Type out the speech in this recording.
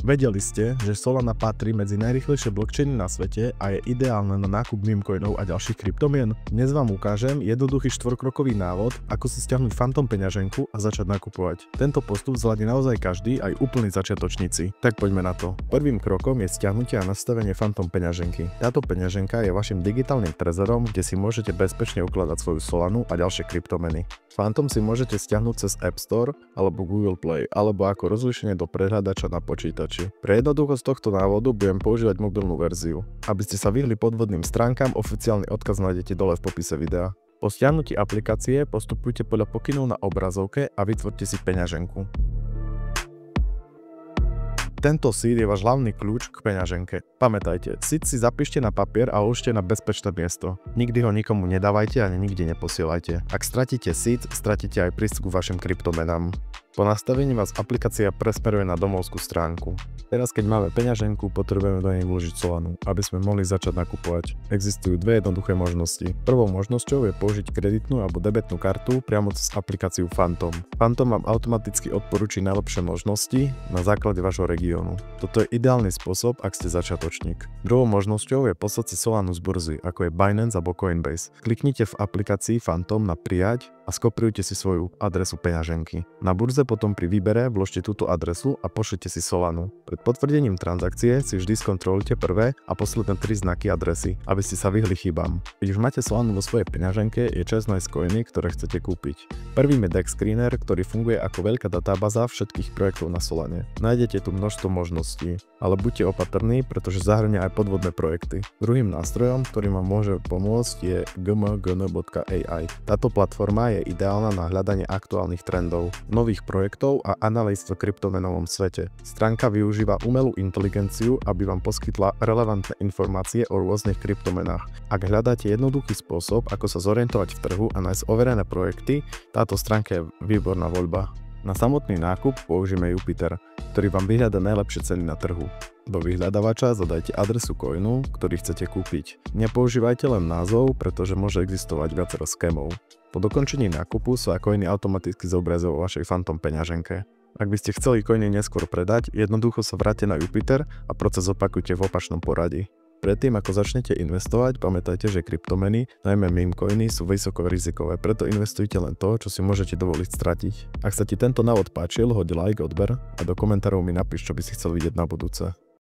Vedeli ste, že Solana patrí medzi najrýchlejšie blockchainy na svete a je ideálne na nákup memecoinov a ďalších kryptomien? Dnes vám ukážem jednoduchý štvorkrokový návod, ako si stiahnuť Phantom peňaženku a začať nakupovať. Tento postup zvládne naozaj každý, aj úplní začiatočníci. Tak poďme na to. Prvým krokom je stiahnutie a nastavenie Phantom peňaženky. Táto peňaženka je vašim digitálnym trezorom, kde si môžete bezpečne ukladať svoju Solanu a ďalšie kryptomeny. Phantom si môžete stiahnuť cez App Store alebo Google Play, alebo ako rozlíšenie do prehľadača na počítači. Pre jednoduchosť tohto návodu budem používať mobilnú verziu. Aby ste sa vyhli podvodným stránkam, oficiálny odkaz nájdete dole v popise videa. Po stiahnutí aplikácie postupujte podľa pokynov na obrazovke a vytvorte si peňaženku. Tento seed je váš hlavný kľúč k peňaženke. Pamätajte, seed si zapíšte na papier a uložte na bezpečné miesto. Nikdy ho nikomu nedávajte ani nikde neposielajte. Ak stratíte seed, stratíte aj prístup k vašim kryptomenám. Po nastavení vás aplikácia presmeruje na domovskú stránku. Teraz keď máme peňaženku, potrebujeme do nej vložiť Solanu, aby sme mohli začať nakupovať. Existujú dve jednoduché možnosti. Prvou možnosťou je použiť kreditnú alebo debetnú kartu priamo cez aplikáciu Phantom. Phantom vám automaticky odporúči najlepšie možnosti na základe vašho regiónu. Toto je ideálny spôsob, ak ste začiatočník. Druhou možnosťou je poslať si Solanu z burzy, ako je Binance alebo Coinbase. Kliknite v aplikácii Phantom na prijať a skopirujte si svoju adresu peňaženky. Na burze potom pri výbere vložte túto adresu a pošlite si Solanu. Pred potvrdením transakcie si vždy skontrolujte prvé a posledné 3 znaky adresy, aby ste sa vyhli chybám. Keď už máte Solanu vo svojej peňaženke, je čas nájsť coiny, ktoré chcete kúpiť. Prvým je DEX Screener, ktorý funguje ako veľká databáza všetkých projektov na Solane. Nájdete tu množstvo možností, ale buďte opatrní, pretože zahrňa aj podvodné projekty. Druhým nástrojom, ktorý vám môže pomôcť, je gmgn.ai. Táto platforma je ideálna na hľadanie aktuálnych trendov, nových projektov a analýz v kryptomenovom svete. Stránka využíva umelú inteligenciu, aby vám poskytla relevantné informácie o rôznych kryptomenách. Ak hľadáte jednoduchý spôsob, ako sa zorientovať v trhu a nájsť overené projekty, táto stránka je výborná voľba. Na samotný nákup použijeme Jupiter, ktorý vám vyhľada najlepšie ceny na trhu. Do vyhľadávača zadajte adresu coinu, ktorý chcete kúpiť. Nepoužívajte len názov, pretože môže existovať viacero skémov. Po dokončení nákupu sa coiny automaticky zobrazia vo vašej Phantom peňaženke. Ak by ste chceli coiny neskôr predať, jednoducho sa vráte na Jupiter a proces opakujte v opačnom poradí. Predtým ako začnete investovať, pamätajte, že kryptomeny, najmä meme coiny, sú vysoko rizikové, preto investujte len to, čo si môžete dovoliť stratiť. Ak sa ti tento návod páčil, hoď like, odber a do komentárov mi napíš, čo by si chcel vidieť na budúce.